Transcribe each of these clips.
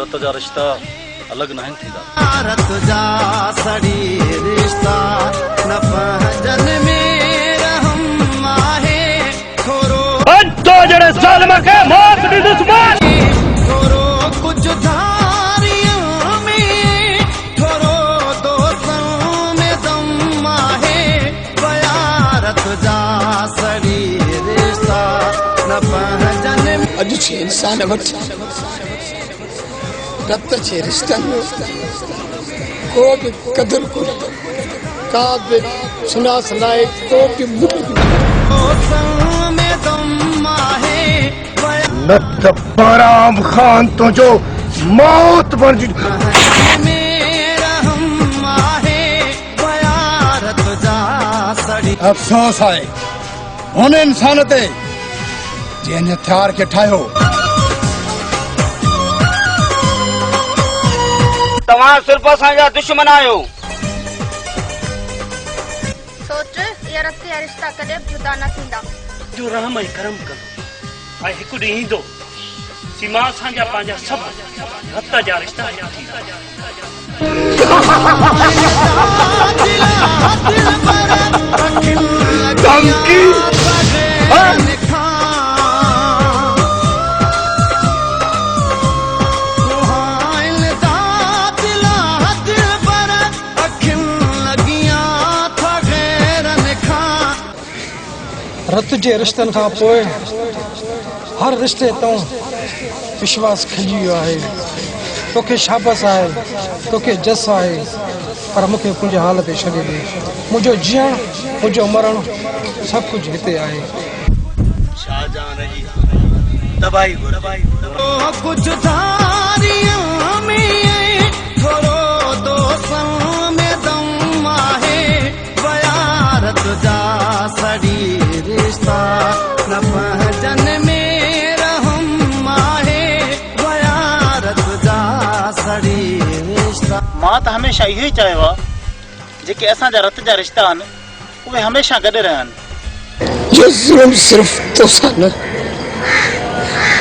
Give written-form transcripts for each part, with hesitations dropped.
रत जा रिश्ता अलग नहीं थींदा। रत जा सड़ी रिश्ता न पहजन में रहम आहे थोरो तो जड़े ज़ालिम के मौत दी दुश्मन थोरो कुछ धारियों में थोरो दोस्तों में दम आहे बयारत जा सड़ी रिश्ता न पहजन में अॼु छे इंसान वटि रत जे रिश्तनि को बि क़दुरु कोन्हे, का बि सुञाण लाइ को बि न त बराम खान तुंहिंजो मौत बणिजी अफ़सोस आहे हुन इंसान ते जंहिं हथियार खे ठाहियो। तव्हां सिर्फ़ असांजा दुश्मन आहियो। सोच ये रत जा रिश्ता कॾहिं बि जुदा न थींदा। जो रहम ऐं करम कंदो ऐं हिकु ॾींहुं ईंदो सीमा असांजा पंहिंजा सभु रत जा रिश्ता थींदा। रत जे रिश्तनि खां पोइ हर रिश्ते तो विश्वास खिली वियो आहे। तोखे शाबस आहे, तोखे जस आहे, पर मूंखे मुंहिंजे हाल ते छॾे ॾे। मुंहिंजो जीअण, मुंहिंजो मरण सभु कुझु हिते आहे। शाहजहां जी दबाई कुछ धारियों में थोरो दोस्तों में दम आहे बयारत जा सड़ी रिश्ता न पहजन में रहम आहे बयारत जा सड़ी रिश्ता। मां त हमेशा इहो ई चयो आहे जेके असांजा रत जा रिश्ता आहिनि उहे हमेशा गॾु रहनि। जो ज़ुल्म सिर्फ़ तोसां न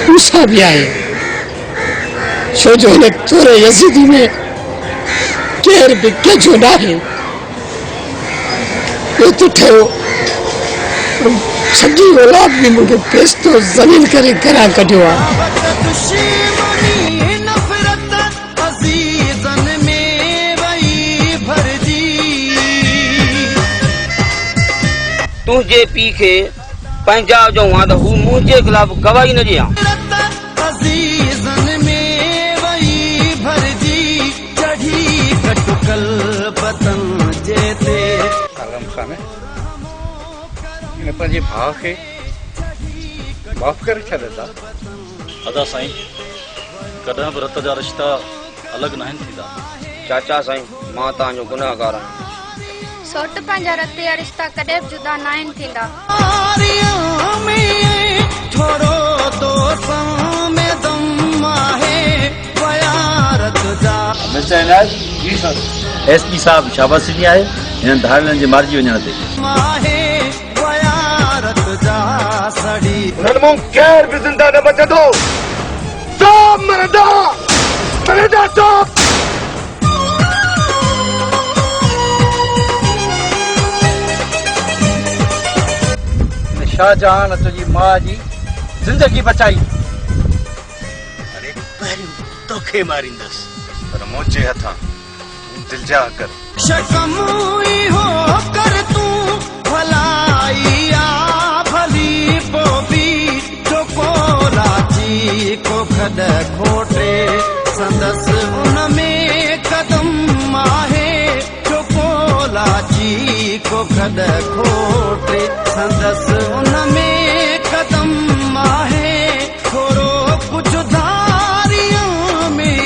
मूंसां बि आहे, छो जो हिन तोरे यज़ीदी में केर बि कंहिंजो न आहे। ॿियो त ठहियो सॼी औलाद बि मूंखे पेस्तो ज़लील करे घरां कढियो आहे। तुंहिंजे पीउ खे पंहिंजा जो वाद हू मुंहिंजे ख़िलाफ़ गवाही न ॾियां। पंहिंजे भाउ खे माफ़ करे छॾंदा। अदा साईं कॾहिं बि रत जा रिश्ता अलग नहीं थींदा। चाचा साईं मां तव्हांजो गुनाहगार आहियां। सोट पंहिंजा रत जा रिश्ता कॾहिं बि जुदा न थींदा। थोरो दोस्तों में दम आहे बयारत जा। मिस्टर इनाज जी सर एसपी साहब शाबाशी ॾिनी आहे हिननि धाड़ियुनि जे मारिजी वञण ते। हुननि मूं केर बि ज़िंदा न बचंदो। सभु मरंदा मरंदा सभु। शाहजहां तुंहिंजी मां जी ज़िंदगी बचाई। अरे पहिरियों तोखे मारींदसि पर मुंहिंजे हथां दिलजा कर। शकम हो कर तू भलाई आ भली पोबी जो कोलाची को खद खोटे संदस उनमें कदम आहे जो कोलाची को खद खोटे संदस उनमें कदम आहे थोरो कुछ धारियों में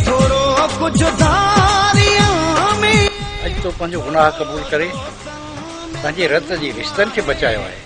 थोरो कुछ धारियों में। अॼु तो पंहिंजो गुनाह क़बूल करे पंहिंजे रत जी रिश्तनि खे बचायो आहे।